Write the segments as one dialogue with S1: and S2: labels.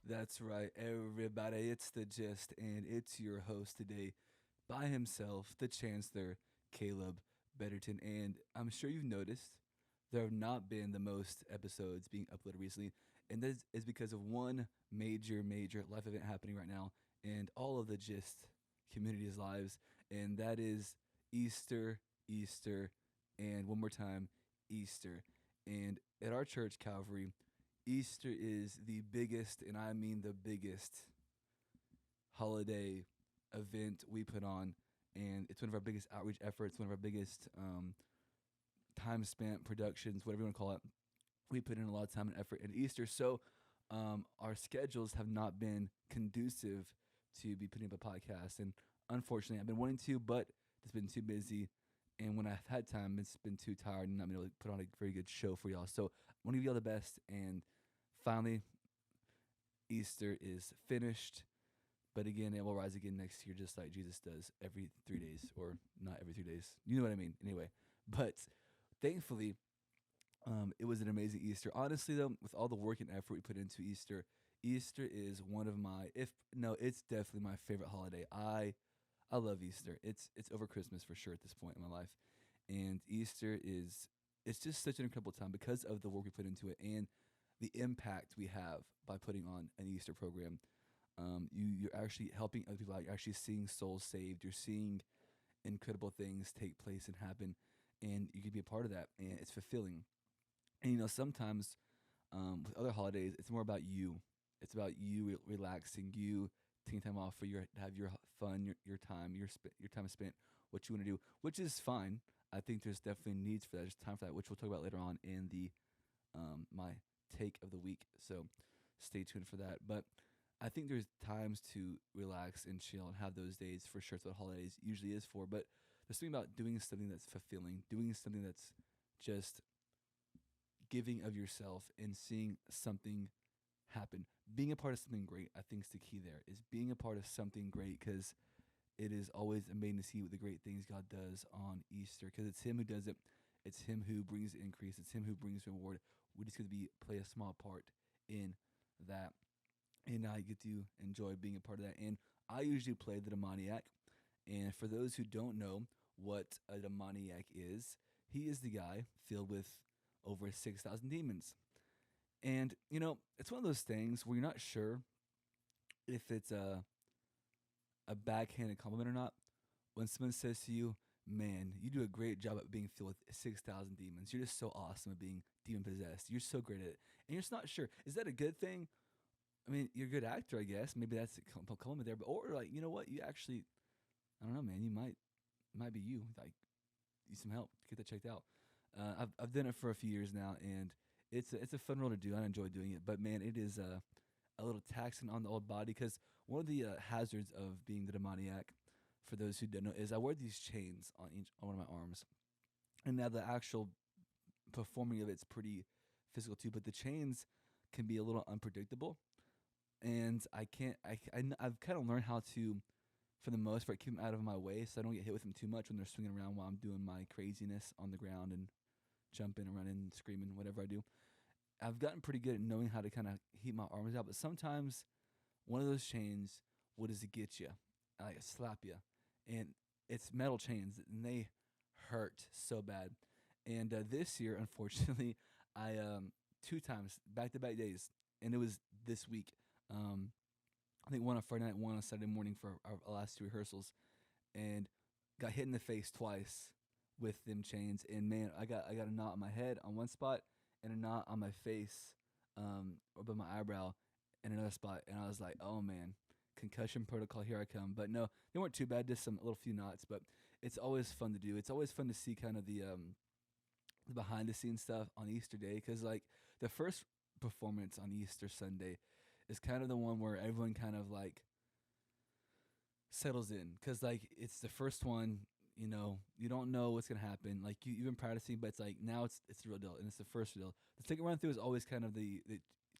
S1: That's right, everybody. It's the gist, and it's your host today by himself, the Chancellor, Caleb Betterton. And I'm sure you've noticed there have not been the most episodes being uploaded recently, and this is because of one major life event happening right now in all of the gist community's lives, and that is Easter, Easter, and one more time, Easter. And at our church, Calvary, Easter is the biggest, and I mean the biggest, holiday event we put on, and it's one of our biggest outreach efforts, one of our biggest time spent productions, whatever you want to call it. We put in a lot of time and effort in Easter, so our schedules have not been conducive to be putting up a podcast, and unfortunately, I've been wanting to, but it's been too busy. And when I've had time, it's been too tired and not been able to put on a very good show for y'all. So I want to give y'all the best. And finally, Easter is finished. But again, it will rise again next year, just like Jesus does every 3 days, or not every 3 days. You know what I mean? Anyway, but thankfully, it was an amazing Easter. Honestly, though, with all the work and effort we put into Easter, Easter is one of my, if no, it's definitely my favorite holiday. I love Easter. It's over Christmas for sure at this point in my life, and Easter is it's just such an incredible time because of the work we put into it and the impact we have by putting on an Easter program. You're actually helping other people out. You're actually seeing souls saved. You're seeing incredible things take place and happen, and you can be a part of that, and it's fulfilling. And sometimes with other holidays, it's more about you. It's about you relaxing, you taking time off for your to have your fun, your time, your time spent, what you want to do, which is fine. I think there's definitely needs for that. There's time for that, which we'll talk about later on in the my take of the week. So stay tuned for that. But I think there's times to relax and chill and have those days for sure. It's what holidays usually is for. But there's something about doing something that's fulfilling, doing something that's just giving of yourself and seeing something happen. Being a part of something great, I think, is the key there. Is being a part of something great because it is always amazing to see what the great things God does on Easter because it's Him who does it. It's Him who brings the increase. It's Him who brings reward. We just get to be play a small part in that, and I get to enjoy being a part of that. And I usually play the demoniac. And for those who don't know what a demoniac is, he is the guy filled with over 6,000 demons. And, it's one of those things where you're not sure if it's a backhanded compliment or not. When someone says to you, man, you do a great job at being filled with 6,000 demons. You're just so awesome at being demon possessed. You're so great at it. And you're just not sure. Is that a good thing? I mean, you're a good actor, I guess. Maybe that's a compliment there. But, or like, you know what? You actually, I don't know, man. You might be you. Like, need some help. Get that checked out. I've done it for a few years now, and it's a fun role to do. I enjoy doing it, but man, it is a little taxing on the old body because one of the hazards of being the demoniac, for those who don't know, is I wear these chains on one of my arms, and now the actual performing of it's pretty physical too. But the chains can be a little unpredictable, and I can't. I've kind of learned how to, for the most part, keep them out of my way so I don't get hit with them too much when they're swinging around while I'm doing my craziness on the ground and jumping and running, screaming, whatever I do. I've gotten pretty good at knowing how to kind of heat my arms out, but sometimes one of those chains, what does it get you? Like slap you, and it's metal chains, and they hurt so bad. And this year, unfortunately, I 2 times back to back days, and it was this week. Um, I think one on Friday night, one on Saturday morning for our last two rehearsals, and got hit in the face twice with them chains. And man, I got a knot on my head on one spot and a knot on my face, above my eyebrow, in another spot. And I was like, oh man, concussion protocol, here I come. But no, they weren't too bad, just some little few knots. But it's always fun to do. It's always fun to see kind of the behind the scenes stuff on Easter Day, because like the first performance on Easter Sunday is kind of the one where everyone kind of like settles in, because like it's the first one. You don't know what's gonna happen. Like you've been practicing, but it's like now it's the real deal, and it's the first deal. The second run through is always kind of the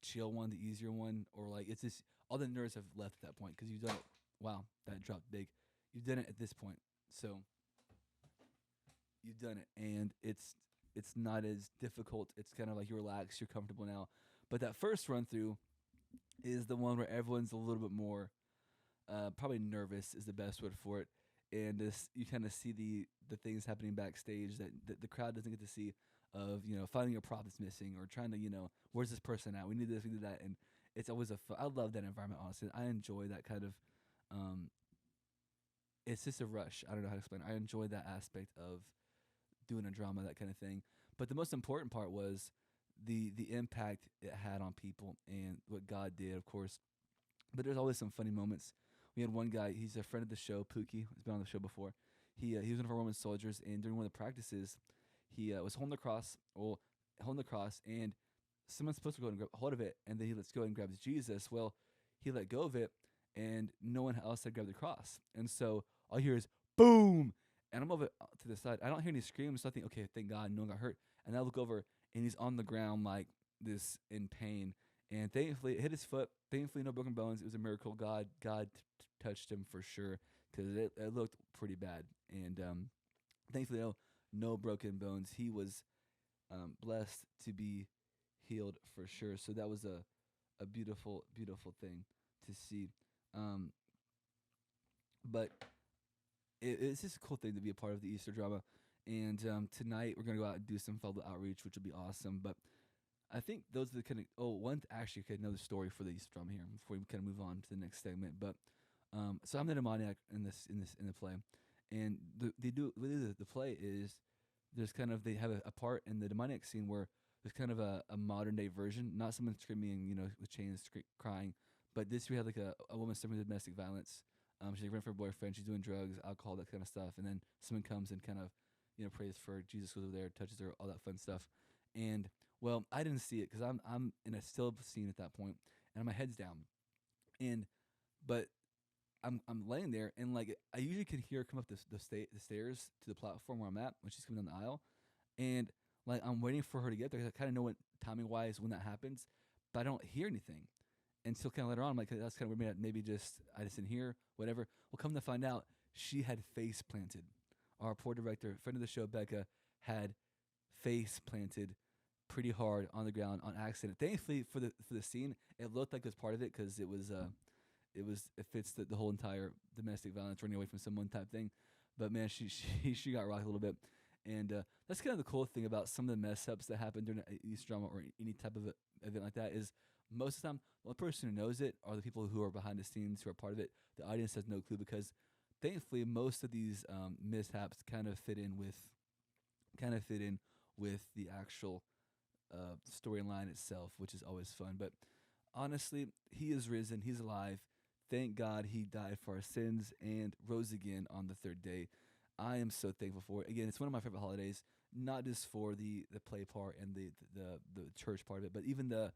S1: chill one, the easier one, or like it's just all the nerves have left at that point because you've done it. Wow, that dropped big. You've done it at this point, so you've done it, and it's not as difficult. It's kind of like you're relaxed, you're comfortable now. But that first run through, is the one where everyone's a little bit more probably nervous is the best word for it. And this, you kind of see the things happening backstage that the crowd doesn't get to see, of finding a prop that's missing, or trying to where's this person at? We need this, we need that, and it's always I love that environment. Honestly, I enjoy that kind of. Um, it's just a rush. I don't know how to explain. I enjoy that aspect of doing a drama, that kind of thing. But the most important part was the impact it had on people and what God did, of course. But there's always some funny moments. We had one guy. He's a friend of the show, Pookie. He's been on the show before. He was one of our Roman soldiers, and during one of the practices, he was holding the cross, and someone's supposed to go and grab hold of it, and then he lets go and grabs Jesus. Well, he let go of it, and no one else had grabbed the cross, and so all I hear is boom, and I'm over to the side. I don't hear any screams, so I think, okay, thank God, no one got hurt. And I look over, and he's on the ground like this in pain, and thankfully it hit his foot. Thankfully, no broken bones. It was a miracle. God touched him for sure, because it looked pretty bad, and thankfully no broken bones. He was blessed to be healed for sure. So that was a beautiful thing to see. Um, but it's just a cool thing to be a part of the Easter drama. And tonight we're gonna go out and do some fellow outreach, which will be awesome. But I think those are the kind of actually another story for the Easter drama here before we kind of move on to the next segment. But so I'm the demoniac in the play, and the play is there's kind of they have a part in the demoniac scene where there's kind of a modern day version, not someone screaming, with chains, crying, but this we have like a woman suffering domestic violence. She's running for her boyfriend. She's doing drugs, alcohol, that kind of stuff, and then someone comes and kind of prays for Jesus, goes over there, touches her, all that fun stuff. And well, I didn't see it because I'm in a still scene at that point, and my head's down, and but I'm laying there, and like I usually can hear her come up the stairs to the platform where I'm at when she's coming down the aisle, and like I'm waiting for her to get there. 'Cause I kind of know what timing wise when that happens, but I don't hear anything. And so kind of later on, I'm like, that's kind of weird. Maybe just I just didn't hear, whatever. Well, come to find out, she had face planted. Our poor director, friend of the show, Becca, had face planted pretty hard on the ground on accident. Thankfully for the scene, it looked like it was part of it because it fits the whole entire domestic violence running away from someone type thing. But man, she got rocked a little bit, and that's kind of the cool thing about some of the mess ups that happen during an Easter drama or any type of event like that is most of the time the only person who knows it are the people who are behind the scenes who are part of it. The audience has no clue because thankfully most of these mishaps kind of fit in with the actual storyline itself, which is always fun. But honestly, he is risen. He's alive. Thank God he died for our sins and rose again on the third day. I am so thankful for it. Again, it's one of my favorite holidays, not just for the play part and the church part of it, but even the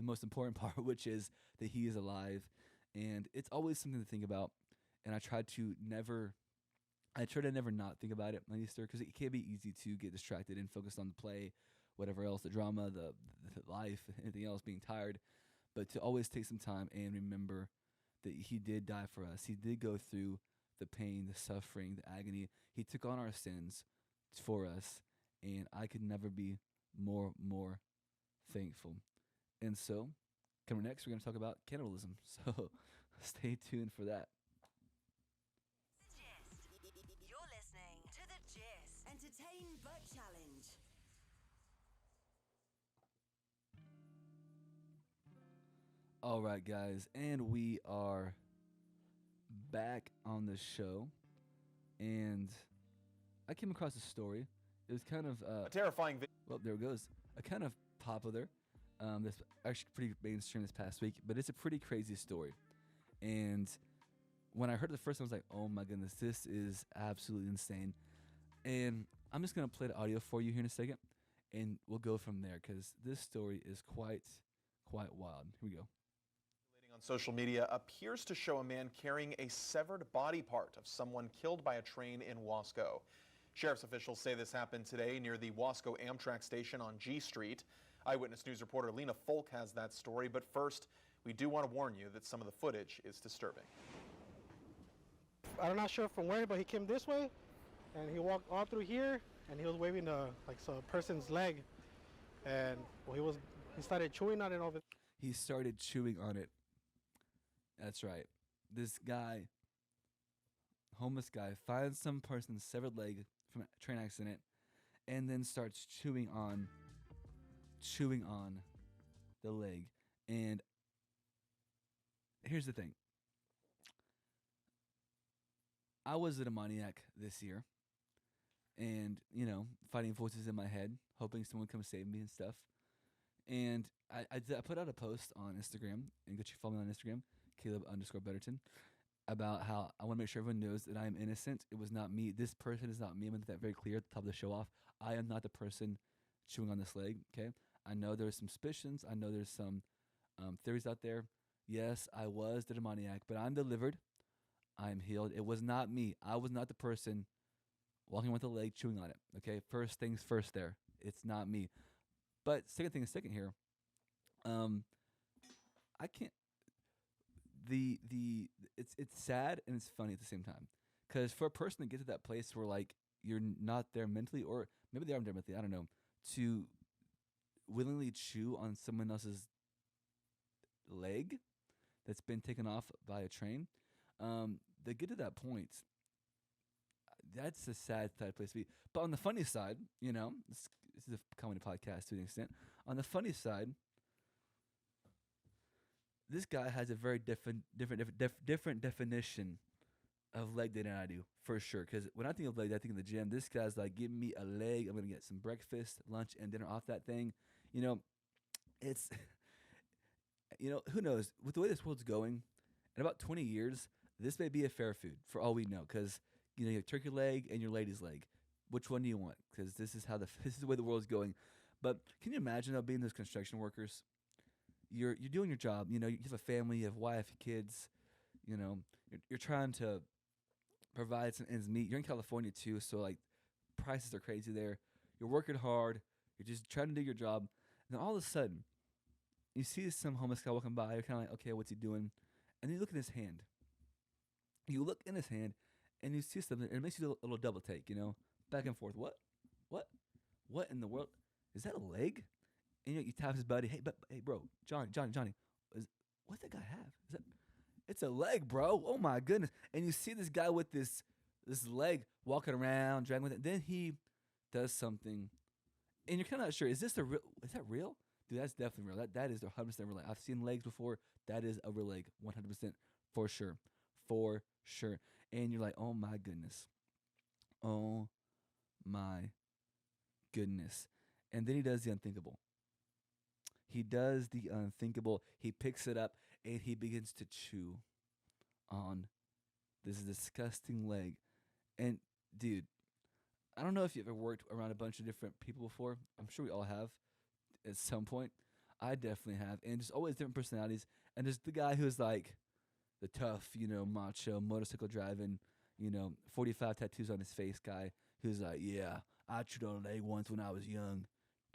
S1: most important part, which is that he is alive. And it's always something to think about. And I try to never not think about it on Easter because it can be easy to get distracted and focused on the play, whatever else, the drama, the life, anything else, being tired. But to always take some time and remember that he did die for us. He did go through the pain, the suffering, the agony. He took on our sins for us, and I could never be more thankful. And so, coming next, we're going to talk about cannibalism. So, stay tuned for that.
S2: The Gist. You're listening to The Gist. Entertain but challenge.
S1: All right, guys, and we are back on the show, and I came across a story. It was kind of
S3: A terrifying
S1: well, there it goes. A kind of popular. That's actually pretty mainstream this past week, but it's a pretty crazy story. And when I heard it the first time, I was like, "Oh my goodness, this is absolutely insane." And I'm just gonna play the audio for you here in a second, and we'll go from there because this story is quite wild. Here we go.
S3: on social media appears to show a man carrying a severed body part of someone killed by a train in Wasco. Sheriff's officials say this happened today near the Wasco Amtrak station on G Street. Eyewitness News reporter Lena Folk has that story, but first, we do want to warn you that some of the footage is disturbing.
S4: I'm not sure from where, but he came this way, and he walked all through here, and he was waving a person's leg, and well, he started chewing on it over.
S1: He started chewing on it. That's right. This guy, homeless guy, finds some person's severed leg from a train accident, and then starts chewing on the leg. And here's the thing: I was a demoniac this year, and fighting voices in my head, hoping someone would come save me and stuff. And I put out a post on Instagram, and get you follow me on Instagram, Caleb_Betterton, about how I want to make sure everyone knows that I am innocent. It was not me. This person is not me. I'm going to make that very clear at the top of the show off. I am not the person chewing on this leg, okay? I know there's some suspicions. I know there's some theories out there. Yes, I was the demoniac, but I'm delivered. I'm healed. It was not me. I was not the person walking with the leg chewing on it, okay? First things first there. It's not me. But second thing is second here. I can't. It's sad and it's funny at the same time, because for a person to get to that place where like you're not there mentally, or maybe they are there mentally, I don't know, to willingly chew on someone else's leg that's been taken off by a train, they get to that point. That's a sad place to be. But on the funny side, this is a comedy podcast to an extent. On the funny side, this guy has a very different definition of leg day than I do, for sure. Because when I think of leg day, I think of the gym. This guy's like, give me a leg. I'm gonna get some breakfast, lunch, and dinner off that thing. It's who knows? With the way this world's going, in about 20 years, this may be a fair food for all we know. Because you have turkey leg and your lady's leg. Which one do you want? Because this is this is the way the world's going. But can you imagine though, being those construction workers? You're doing your job. You have a family, you have a wife, kids. You're trying to provide some ends meet. You're in California too, so like prices are crazy there. You're working hard. You're just trying to do your job. And then all of a sudden, you see some homeless guy walking by. You're kind of like, okay, what's he doing? And then you look in his hand. You look in his hand, and you see something, and it makes you do a little double take. Back and forth. What in the world? Is that a leg? And you tap his buddy. Hey, bro, Johnny. What's that guy have? It's a leg, bro. Oh my goodness! And you see this guy with this leg walking around, dragging with it. Then he does something, and you're kind of not sure. Is that real? Dude, that's definitely real. That is 100% real. I've seen legs before. That is a real leg, 100% for sure. And you're like, oh my goodness. Oh my goodness. And then he does the unthinkable. He does the unthinkable. He picks it up and he begins to chew on this disgusting leg. And dude, I don't know if you've ever worked around a bunch of different people before. I'm sure we all have at some point. I definitely have. And just always different personalities. And there's the guy who's like the tough, macho, motorcycle driving, 45 tattoos on his face guy who's like, yeah, I chewed on a leg once when I was young.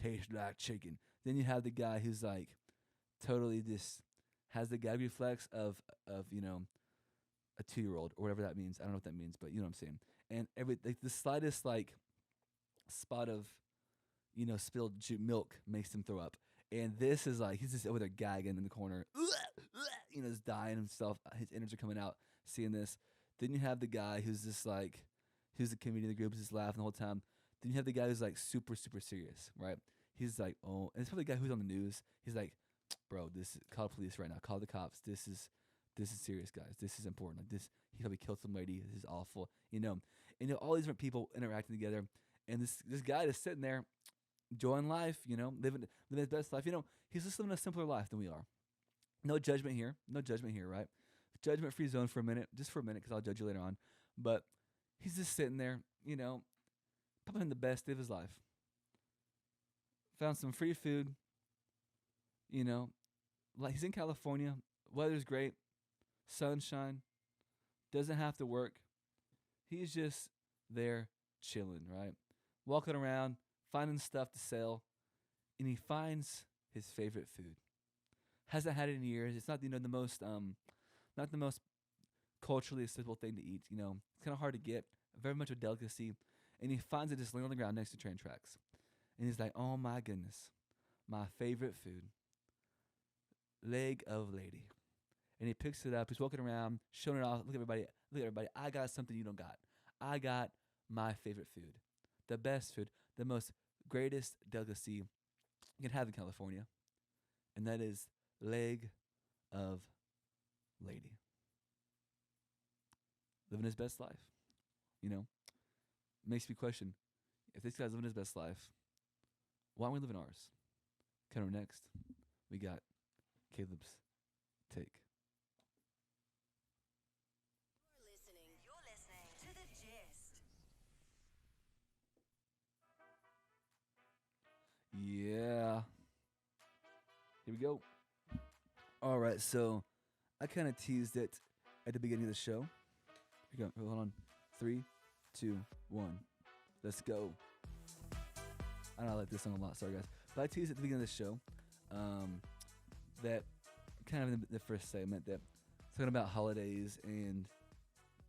S1: Tastes like chicken. Then you have the guy who's like totally just has the gag reflex of a 2-year-old or whatever that means. I don't know what that means, but you know what I'm saying. And the slightest like spot of spilled milk makes him throw up. And this is like he's just over there gagging in the corner, just dying himself. His innards are coming out. Seeing this, then you have the guy who's just like, who's the comedian of the group, is just laughing the whole time. Then you have the guy who's like super serious, right? He's like, oh, and it's probably the guy who's on the news. He's like, bro, call the police right now. Call the cops. This is serious, guys. This is important. Like this, he probably killed somebody. This is awful, And all these different people interacting together, and this guy is sitting there, enjoying life, living his best life. He's just living a simpler life than we are. No judgment here, right? Judgment-free zone for a minute, because I'll judge you later on. But he's just sitting there, probably having the best day of his life. Found some free food, like he's in California, weather's great, sunshine, doesn't have to work. He's just there chilling, right? Walking around, finding stuff to sell, and he finds his favorite food. Hasn't had it in years. It's not not the most culturally acceptable thing to eat. It's kind of hard to get, very much a delicacy. And he finds it just laying on the ground next to train tracks. And he's like, oh my goodness, my favorite food. leg of lady. And he picks it up. He's walking around, showing it off. Look at everybody. Look at everybody. I got something you don't got. I got my favorite food, the best food, the most greatest delicacy you can have in California, and that is leg of lady. Living his best life. You know, makes me question if this guy's living his best life, why aren't we living ours? Coming up next, we got Caleb's take.
S2: You're listening to The Gist.
S1: Yeah. Here we go. All right, so I kind of teased it at the beginning of the show. Here we go. Hold on. 3, 2, 1. Let's go. I don't like this song a lot. Sorry, guys. But I teased at the beginning of the show that kind of in the first segment that talking about holidays and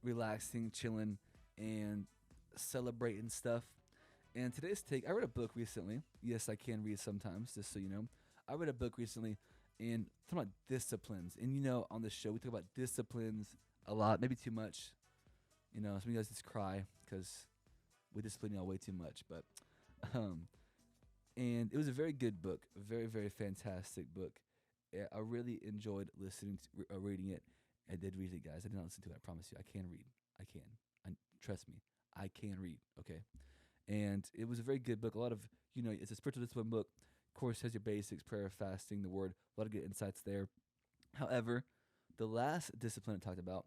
S1: relaxing, chilling, and celebrating stuff. And today's take, I read a book recently. Yes, I can read sometimes, just so you know. I read a book recently and talking about disciplines. And you know, on this show, we talk about disciplines a lot, maybe too much. You know, some of you guys just cry because we discipline y'all way too much. But, and it was a very good book, a very, very fantastic book. I really enjoyed listening to, reading it. I did read it, guys. I did not listen to it. I promise you. I can read. I can. Trust me. I can read. Okay. And it was a very good book. A lot of, you know, it's a spiritual discipline book. Of course, has your basics, prayer, fasting, the word. A lot of good insights there. However, the last discipline it talked about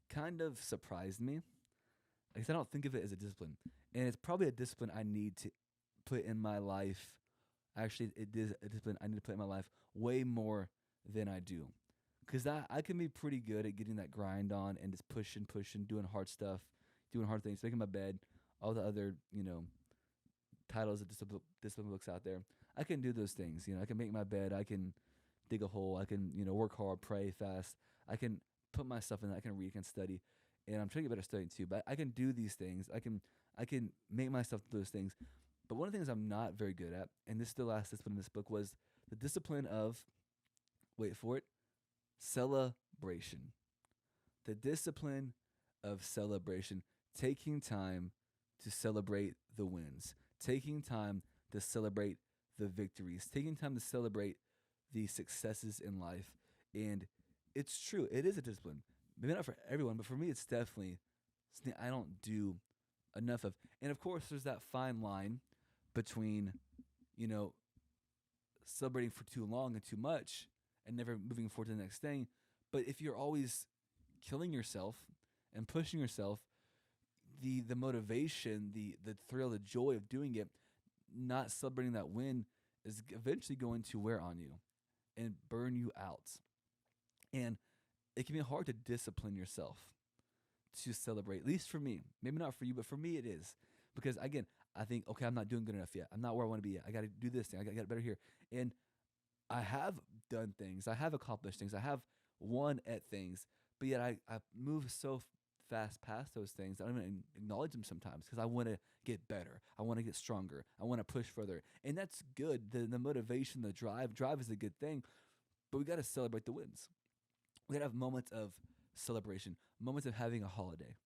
S1: kind of surprised me. Because I don't think of it as a discipline. And it's probably a discipline I need to put in my life. Actually, it is a discipline I need to put in my life way more than I do. Because I can be pretty good at getting that grind on and just pushing, doing hard stuff, doing hard things, making my bed, all the other, you know, titles of discipline books out there. I can do those things. You know, I can make my bed. I can dig a hole. I can, you know, work hard, pray, fast. I can put myself in that. I can read, I can study. And I'm trying to get better at studying too. But I can do these things. I can make myself do those things. But one of the things I'm not very good at, and this is the last discipline in this book, was the discipline of, wait for it, celebration. The discipline of celebration. Taking time to celebrate the wins. Taking time to celebrate the victories. Taking time to celebrate the successes in life. And it's true. It is a discipline. Maybe not for everyone, but for me, it's definitely something I don't do enough of. And of course, there's that fine line between, you know, celebrating for too long and too much and never moving forward to the next thing. But if you're always killing yourself and pushing yourself, the motivation, the thrill, the joy of doing it, not celebrating that win is eventually going to wear on you and burn you out. And it can be hard to discipline yourself to celebrate, at least for me. Maybe not for you, but for me it is. Because again, I think, okay, I'm not doing good enough yet. I'm not where I want to be yet. I got to do this thing. I got to get better here. And I have done things. I have accomplished things. I have won at things. But yet I move so fast past those things. I don't even acknowledge them sometimes because I want to get better. I want to get stronger. I want to push further. And that's good. The motivation, the drive. Drive is a good thing. But we got to celebrate the wins. We got to have moments of celebration, moments of having a holiday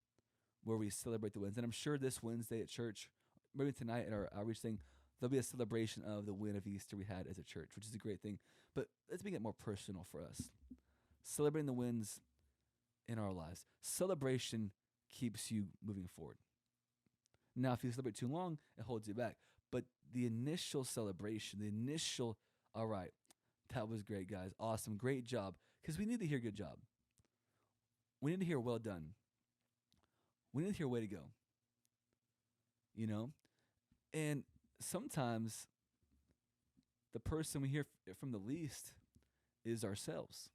S1: where we celebrate the wins. And I'm sure this Wednesday at church, maybe tonight at our outreach thing, there'll be a celebration of the win of Easter we had as a church, which is a great thing. But let's make it more personal for us. Celebrating the wins in our lives. Celebration keeps you moving forward. Now, if you celebrate too long, it holds you back. But the initial celebration, all right, that was great, guys. Awesome. Great job. Because we need to hear good job. We need to hear well done. We need to hear way to go. You know? And sometimes the person we hear from the least is ourselves.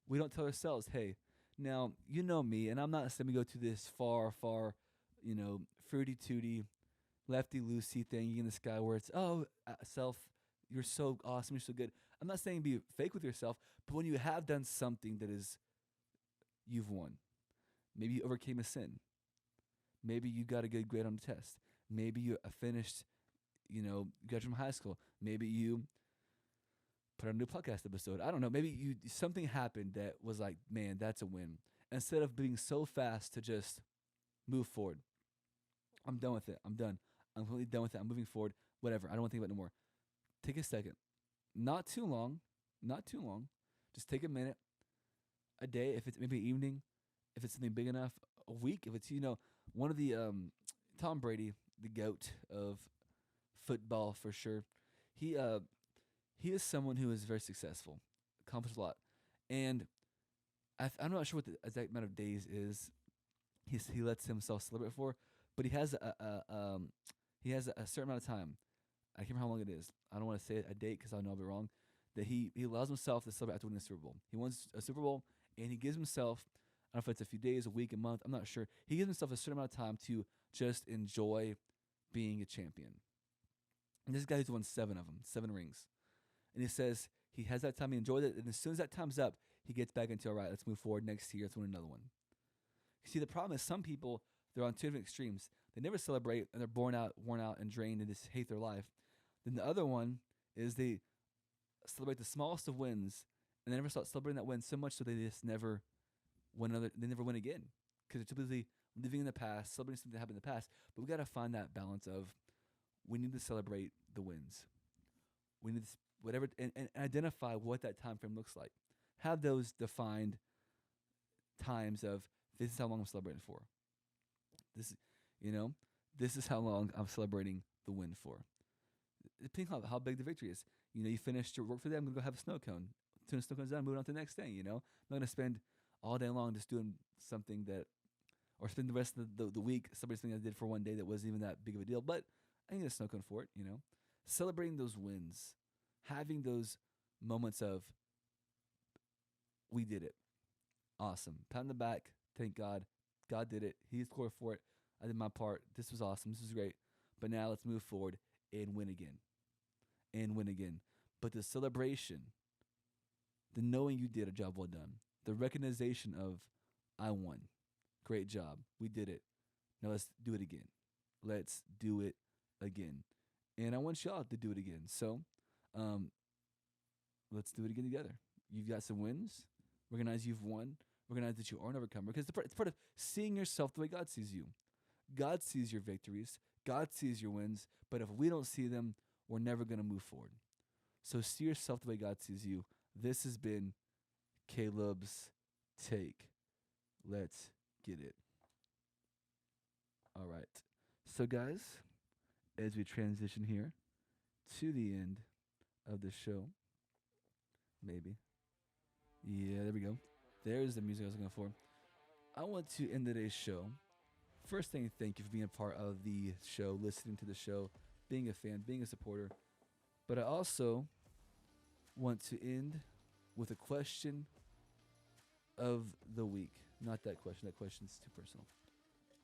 S1: We don't tell ourselves, hey, now, you know me, and I'm not saying we go to this far, you know, fruity-tooty, lefty-loosey thing in the sky where it's, self, you're so awesome, you're so good. I'm not saying be fake with yourself, but when you have done something that is, you've won. Maybe you overcame a sin. Maybe you got a good grade on the test. Maybe you finished, you know, graduated from high school. Maybe you put out a new podcast episode. I don't know. Maybe something happened that was like, man, that's a win. Instead of being so fast to just move forward. I'm done with it. I'm done. I'm completely done with it. I'm moving forward. Whatever. I don't want to think about it no more. Take a second. Not too long. Not too long. Just take a minute, a day, if it's maybe evening, if it's something big enough, a week, if it's, one of the Tom Brady, the GOAT of football for sure. He is someone who is very successful, accomplished a lot. And I'm not sure what the exact amount of days is he lets himself celebrate for, but he has a certain amount of time. I can't remember how long it is. I don't want to say a date because I know I'll be wrong. That he allows himself to celebrate after winning the Super Bowl. He wins a Super Bowl, and he gives himself, I don't know if it's a few days, a week, a month, I'm not sure. He gives himself a certain amount of time to just enjoy being a champion. And this guy who's won 7 of them, 7 rings. And he says he has that time, he enjoyed it, and as soon as that time's up, he gets back into, all right, let's move forward next year, let's win another one. See, the problem is some people, they're on 2 different extremes. They never celebrate, and they're worn out, and drained, and just hate their life. Then the other one is they celebrate the smallest of wins, and they never start celebrating that win so much so they just never they never win again. Because they're too busy living in the past, celebrating something that happened in the past. But we got to find that balance of we need to celebrate the wins. We need to whatever and identify what that time frame looks like. Have those defined times of this is how long I'm celebrating for. This is how long I'm celebrating the win for. Depending on how big the victory is. You finished your work for the day, I'm going to go have a snow cone. As soon as the snow cone's done, move on to the next thing, I'm not going to spend all day long just doing something or spend the rest of the week celebrating something I did for one day that wasn't even that big of a deal, but I need a snow cone for it, Celebrating those wins. Having those moments of, we did it. Awesome. Pat on the back. Thank God. God did it. He's scored for it. I did my part. This was awesome. This was great. But now let's move forward and win again. And win again. But the celebration, the knowing you did a job well done, the recognition of, I won. Great job. We did it. Now let's do it again. Let's do it again. And I want y'all to do it again. So, let's do it again together. You've got some wins. Recognize you've won. Recognize that you are an overcomer. Because it's part of seeing yourself the way God sees you. God sees your victories. God sees your wins. But if we don't see them, we're never going to move forward. So see yourself the way God sees you. This has been Caleb's Take. Let's get it. All right. So, guys, as we transition here to the end of the show, maybe. Yeah, there we go. There's the music I was looking for. I want to end today's show. First thing, thank you for being a part of the show, listening to the show, being a fan, being a supporter. But I also want to end with a question of the week. Not that question. That question's too personal.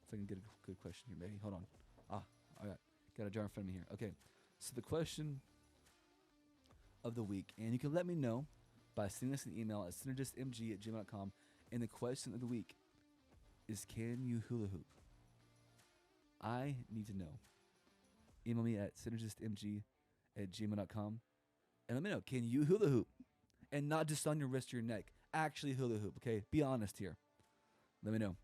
S1: If I can get a good question here, maybe. Hold on. All right. Got a jar in front of me here. Okay. So the question of the week, and you can let me know by sending us an email at synergistmg@gmail.com. And the question of the week is, can you hula hoop? I need to know. Email me at synergistmg@gmail.com and let me know, can you hula hoop? And not just on your wrist or your neck. Actually hula hoop, okay? Be honest here. Let me know.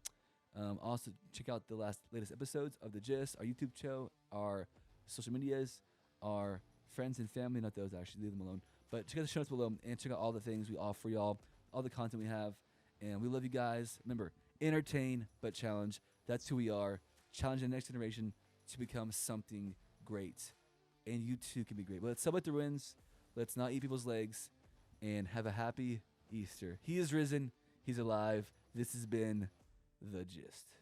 S1: Also, check out the latest episodes of The Gist, our YouTube show, our social medias, our friends and family. Not those, actually. Leave them alone. But check out the show notes below and check out all the things we offer y'all, all the content we have. And we love you guys. Remember, entertain but challenge. That's who we are. Challenge the next generation to become something great. And you too can be great. But let's celebrate the wins. Let's not eat people's legs. And have a happy Easter. He is risen. He's alive. This has been The Gist.